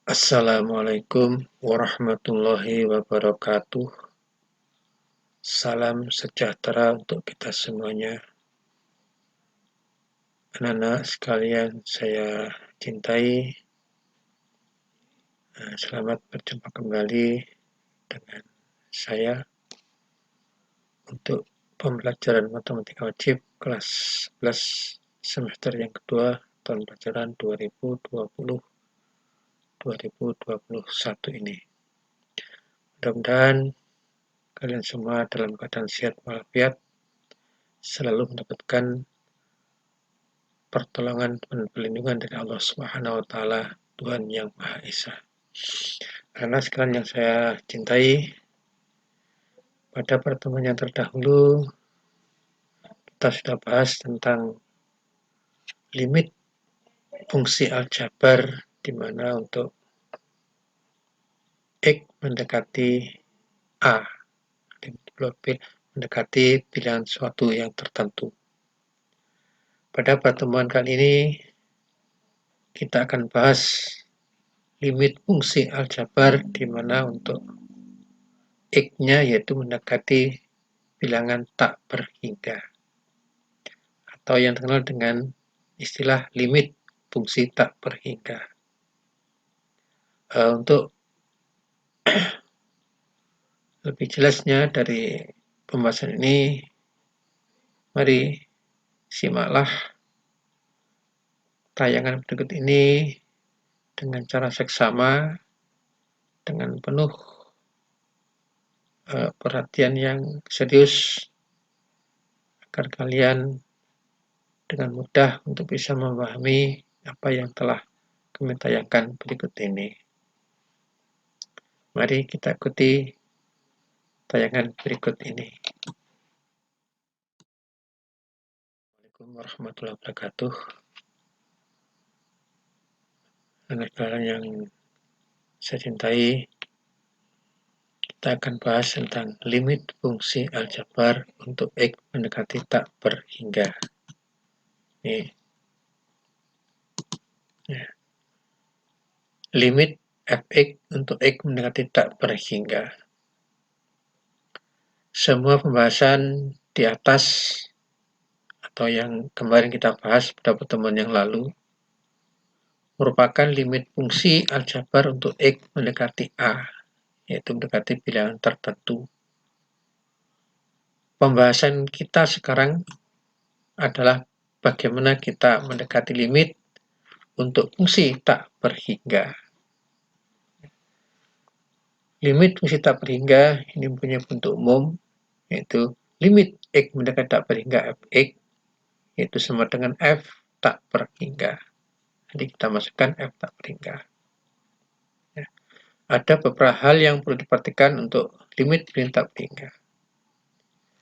Assalamualaikum warahmatullahi wabarakatuh. Salam sejahtera untuk kita semuanya. Anak-anak sekalian saya cintai, selamat berjumpa kembali dengan saya untuk pembelajaran matematika wajib kelas 11 semester yang kedua tahun pelajaran 2020-2021 ini. Mudah-mudahan kalian semua dalam keadaan sehat walafiat, selalu mendapatkan pertolongan dan perlindungan dari Allah Subhanahu wa taala, Tuhan yang Maha Esa. Karena sekalian yang saya cintai, pada pertemuan yang terdahulu kita sudah bahas tentang limit fungsi aljabar, di mana untuk X mendekati A, limit mendekati bilangan suatu yang tertentu. Pada pertemuan kali ini kita akan bahas limit fungsi aljabar, di mana untuk X-nya yaitu mendekati bilangan tak berhingga, atau yang terkenal dengan istilah limit fungsi tak berhingga. Untuk lebih jelasnya dari pembahasan ini, mari simaklah tayangan berikut ini dengan cara seksama, dengan penuh perhatian yang serius, agar kalian dengan mudah untuk bisa memahami apa yang telah kami tayangkan berikut ini. Mari kita ikuti tayangan berikut ini. Assalamualaikum warahmatullahi wabarakatuh. Anak-anak yang saya cintai, kita akan bahas tentang limit fungsi aljabar untuk X mendekati tak berhingga. Ini. Ya. Limit fx untuk X mendekati tak berhingga. Semua pembahasan di atas atau yang kemarin kita bahas pada pertemuan yang lalu merupakan limit fungsi aljabar untuk X mendekati A, yaitu mendekati bilangan tertentu. Pembahasan kita sekarang adalah bagaimana kita mendekati limit untuk fungsi tak berhingga. Limit fungsi tak berhingga ini mempunyai bentuk umum, yaitu limit X mendekati tak berhingga fx, yaitu sama dengan f tak berhingga. Jadi kita masukkan f tak berhingga. Ya. Ada beberapa hal yang perlu diperhatikan untuk limit bilangan tak berhingga.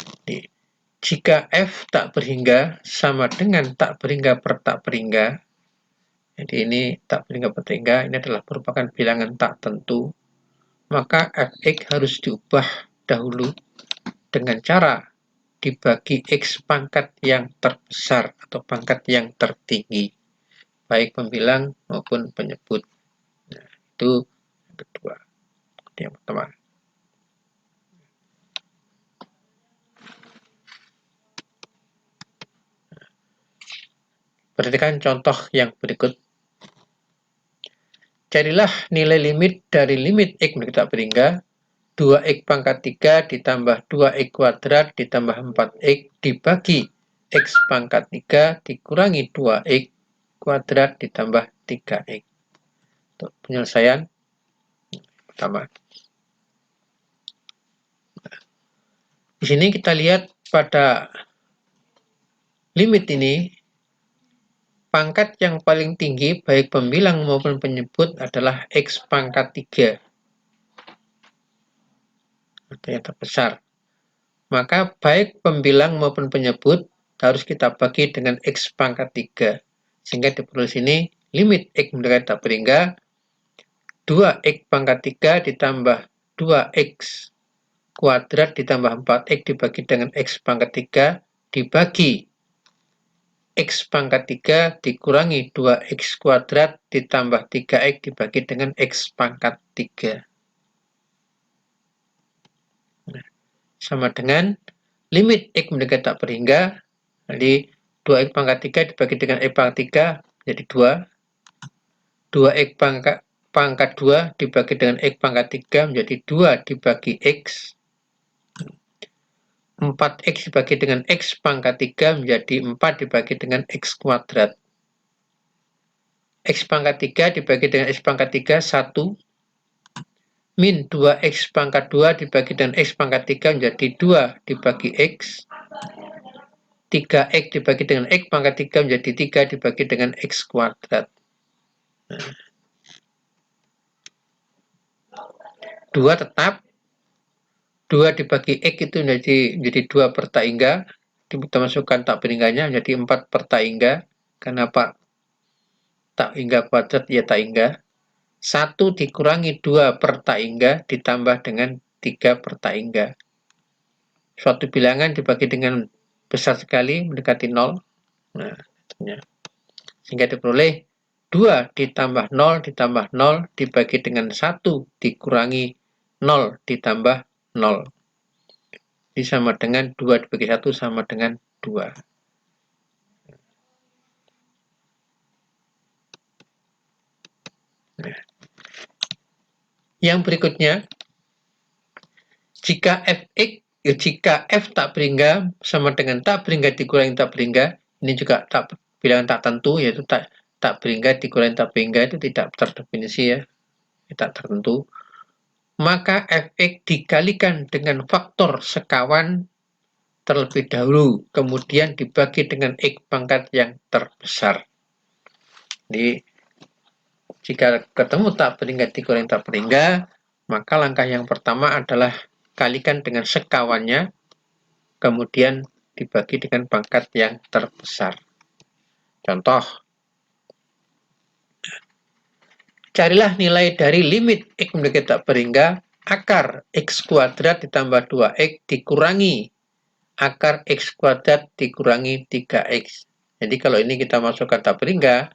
Jadi, jika f tak berhingga sama dengan tak berhingga per tak berhingga, jadi ini tak berhingga per tak berhingga, ini adalah merupakan bilangan tak tentu, maka fx harus diubah dahulu dengan cara dibagi x pangkat yang terbesar atau pangkat yang tertinggi, baik pembilang maupun penyebut. Nah, itu yang kedua. Yang pertama. Perhatikan contoh yang berikut. Carilah nilai limit dari limit X mendekati tak berhingga 2x pangkat 3 ditambah 2x kuadrat ditambah 4x dibagi x pangkat 3 dikurangi 2x kuadrat ditambah 3x. Untuk penyelesaian pertama. Di sini kita lihat pada limit ini, pangkat yang paling tinggi baik pembilang maupun penyebut adalah x pangkat 3. Atau yang terbesar. Maka baik pembilang maupun penyebut harus kita bagi dengan x pangkat 3. Sehingga diperoleh sini limit x mendekati tak berhingga 2x pangkat 3 ditambah 2x kuadrat ditambah 4x dibagi dengan x pangkat 3 dibagi X pangkat 3 dikurangi 2X kuadrat ditambah 3X dibagi dengan X pangkat 3. Nah, sama dengan limit X mendekati tak berhingga. Jadi 2X pangkat 3 dibagi dengan X pangkat 3 jadi 2. 2X pangkat 2 dibagi dengan X pangkat 3 menjadi 2 dibagi X. 4X dibagi dengan X pangkat 3 menjadi 4 dibagi dengan X kuadrat. X pangkat 3 dibagi dengan X pangkat 3, 1. Min 2X pangkat 2 dibagi dengan X pangkat 3 menjadi 2 dibagi X. 3X dibagi dengan X pangkat 3 menjadi 3 dibagi dengan X kuadrat. 2 tetap. 2 dibagi X itu menjadi 2 per tak hingga. Kita masukkan tak berhingganya menjadi 4 per tak hingga. Karena Pak tak hingga kuadrat ya tak hingga. 1 dikurangi 2 per tak hingga ditambah dengan 3 per tak hingga. Suatu bilangan dibagi dengan besar sekali mendekati 0. Nah, sehingga diperoleh 2 ditambah 0 ditambah 0 dibagi dengan 1 dikurangi 0 ditambah 0. Ini sama dengan 2 dibagi 1 sama dengan 2. Nah, yang berikutnya, jika f tak berhingga sama dengan tak berhingga dikurangi tak berhingga, ini juga bilangan tak tentu, yaitu tak berhingga dikurangi tak berhingga itu tidak terdefinisi ya, tidak tertentu. Maka fx dikalikan dengan faktor sekawan terlebih dahulu, kemudian dibagi dengan x pangkat yang terbesar. Jadi, jika ketemu tak berhingga dikurangi tak berhingga, maka langkah yang pertama adalah kalikan dengan sekawannya, kemudian dibagi dengan pangkat yang terbesar. Contoh, carilah nilai dari limit X mendekati tak berhingga akar X kuadrat ditambah 2X dikurangi akar X kuadrat dikurangi 3X. Jadi kalau ini kita masukkan tak berhingga,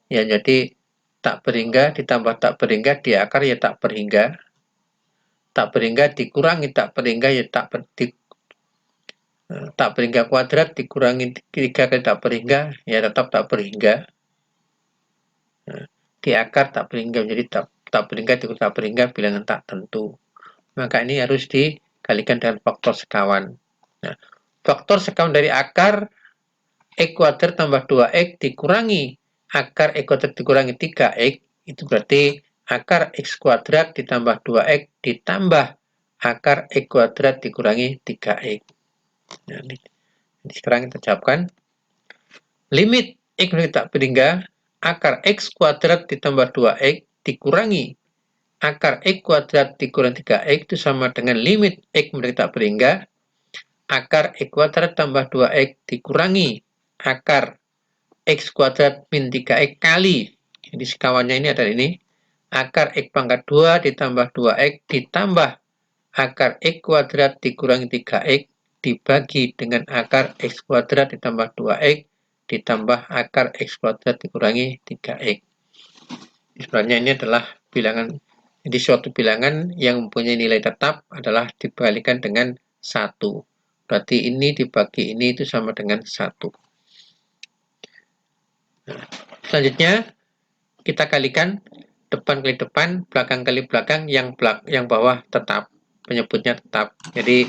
ya jadi tak berhingga ditambah tak berhingga di akar ya tak berhingga. Tak berhingga dikurangi tak berhingga ya tak berhingga kuadrat dikurangi 3 kali tak berhingga ya tetap tak berhingga. Di akar tak berhingga menjadi tak berhingga dikurangi tak berhingga bilangan tak tentu. Maka ini harus dikalikan dengan faktor sekawan. Nah, faktor sekawan dari akar X kuadrat tambah 2X dikurangi akar X kuadrat dikurangi 3X, itu berarti akar X kuadrat ditambah 2X ditambah akar X kuadrat dikurangi 3X. Nah, ini sekarang kita ucapkan limit X menjadi tak berhingga akar X kuadrat ditambah 2X dikurangi akar X kuadrat dikurangi 3X itu sama dengan limit X menjadi tak berhingga akar X kuadrat tambah 2X dikurangi akar X kuadrat min 3X kali, jadi sekawannya ini adalah ini, akar X pangkat 2 ditambah 2X ditambah akar X kuadrat dikurangi 3X dibagi dengan akar X kuadrat ditambah 2X ditambah akar X kuadrat dikurangi 3X. Sebenarnya ini adalah bilangan, jadi suatu bilangan yang mempunyai nilai tetap adalah dikalikan dengan 1. Berarti ini dibagi ini itu sama dengan 1. Nah, selanjutnya kita kalikan depan kali depan, belakang kali belakang, yang bawah tetap, penyebutnya tetap. Jadi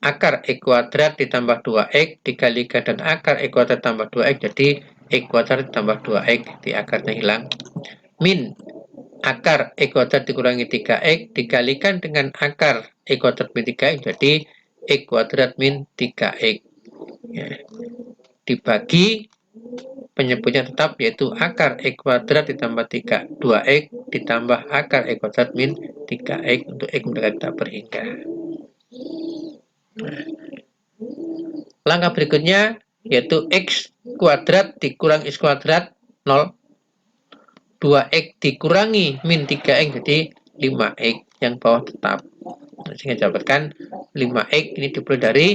akar X kuadrat ditambah 2X dikalikan dan akar X kuadrat tambah 2X jadi X kuadrat ditambah 2X, di akarnya hilang. Min akar X kuadrat dikurangi 3X dikalikan dengan akar X kuadrat min 3X jadi X kuadrat min 3X. Ya. Dibagi penyebutnya tetap yaitu akar X kuadrat ditambah 2X ditambah akar X kuadrat min 3X untuk X mendekati tak berhingga. Langkah berikutnya yaitu X kuadrat dikurang X kuadrat 0. 2X dikurangi min 3X jadi 5X, yang bawah tetap. Sehingga dapatkan 5X ini diperoleh dari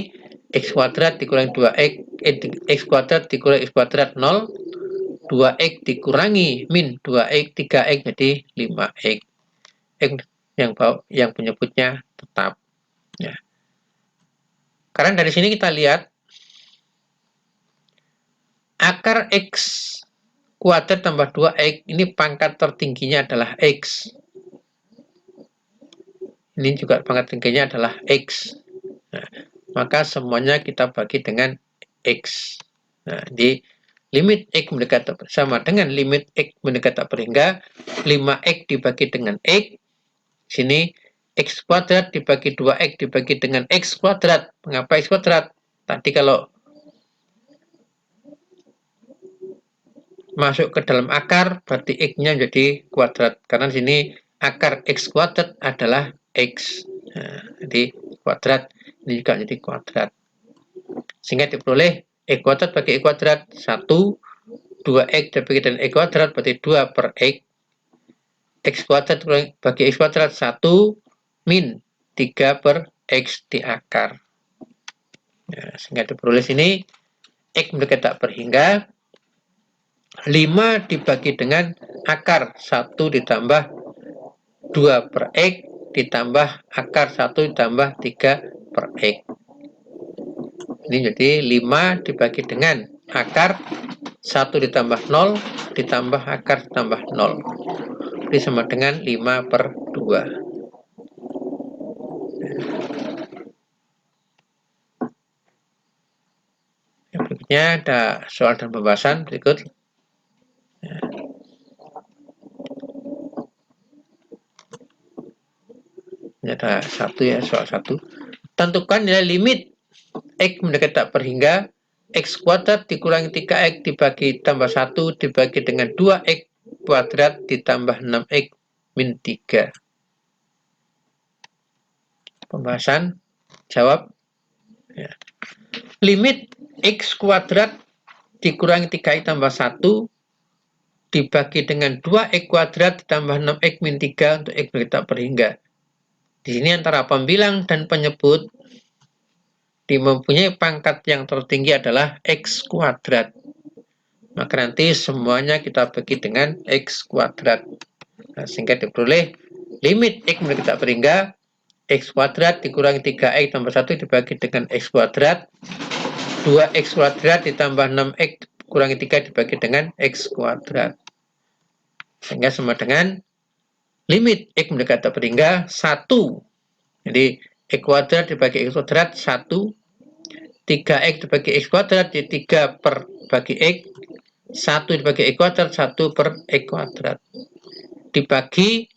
X kuadrat dikurangi 2X, X kuadrat dikurangi X kuadrat 0, 2X dikurangi min 2X, 3X jadi 5X. X yang penyebutnya tetap. Ya. Karena dari sini kita lihat akar X kuadrat tambah 2X, ini pangkat tertingginya adalah X. Ini juga pangkat tingginya adalah X. Nah, maka semuanya kita bagi dengan X. Nah, di limit X mendekati sama dengan limit X mendekati tak berhingga, 5X dibagi dengan X, sini X kuadrat dibagi 2X dibagi dengan X kuadrat. Mengapa X kuadrat? Tadi kalau masuk ke dalam akar, berarti X-nya jadi kuadrat. Karena sini akar X kuadrat adalah X. Nah, jadi kuadrat, ini juga jadi kuadrat. Sehingga diperoleh X kuadrat bagi X kuadrat 1, 2X dibagi dengan X kuadrat berarti 2 per X. X kuadrat bagi X kuadrat 1 min 3 per X di akar. Ya, sehingga diperoleh sini X mendekati tak berhingga 5 dibagi dengan akar 1 ditambah 2 per X ditambah akar 1 ditambah 3 per X. Ini jadi 5 dibagi dengan akar 1 ditambah 0 ditambah akar ditambah 0. Ini sama dengan 5 per 2. Yang berikutnya ada soal dan pembahasan berikut. Ini ada satu ya, soal 1. Tentukan nilai limit X mendekati tak berhingga X kuadrat dikurangi 3X dibagi tambah 1 dibagi dengan 2X kuadrat ditambah 6X min 3. Pembahasan, jawab. Ya. Limit X kuadrat dikurangi 3X tambah 1 dibagi dengan 2X kuadrat ditambah 6X min 3 untuk X mendekati tak berhingga. Di sini antara pembilang dan penyebut mempunyai pangkat yang tertinggi adalah X kuadrat. Maka nanti semuanya kita bagi dengan X kuadrat. Nah, sehingga diperoleh limit X mendekati tak berhingga X kuadrat dikurangi 3X tambah 1 dibagi dengan X kuadrat 2X kuadrat ditambah 6X kurangi 3 dibagi dengan X kuadrat. Sehingga sama dengan limit X mendekati tak berhingga 1. Jadi X kuadrat dibagi X kuadrat 1, 3X dibagi X kuadrat jadi 3 per bagi X, 1 dibagi X kuadrat 1 per X kuadrat. Dibagi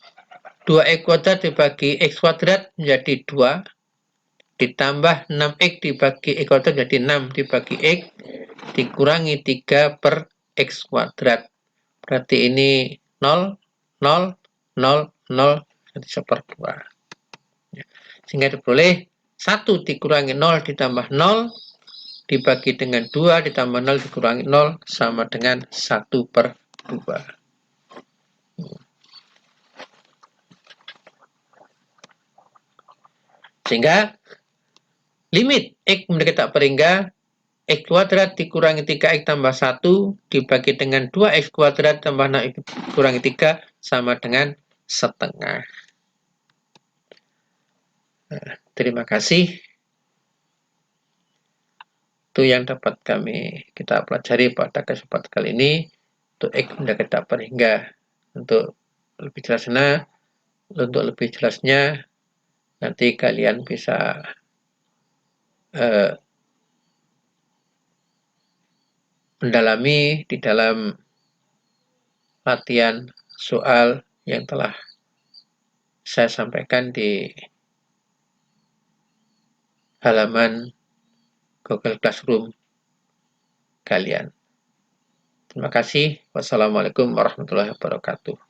2X kuadrat dibagi X kuadrat menjadi 2, ditambah 6X dibagi X kuadrat menjadi 6 dibagi X, dikurangi 3 per X kuadrat. Berarti ini 0, 0, 0, 0, jadi 1/2. Sehingga diperoleh 1 dikurangi 0 ditambah 0 dibagi dengan 2 ditambah 0 dikurangi 0 sama dengan 1/2. Sehingga limit X mendekati tak berhingga X kuadrat dikurangi 3X tambah 1 dibagi dengan 2X kuadrat tambah 6X kurangi 3 sama dengan setengah. Nah, terima kasih. Itu yang dapat kita pelajari pada kesempatan kali ini. Untuk X mendekati tak berhingga. Untuk lebih jelasnya nanti kalian bisa mendalami di dalam latihan soal yang telah saya sampaikan di halaman Google Classroom kalian. Terima kasih. Wassalamualaikum warahmatullahi wabarakatuh.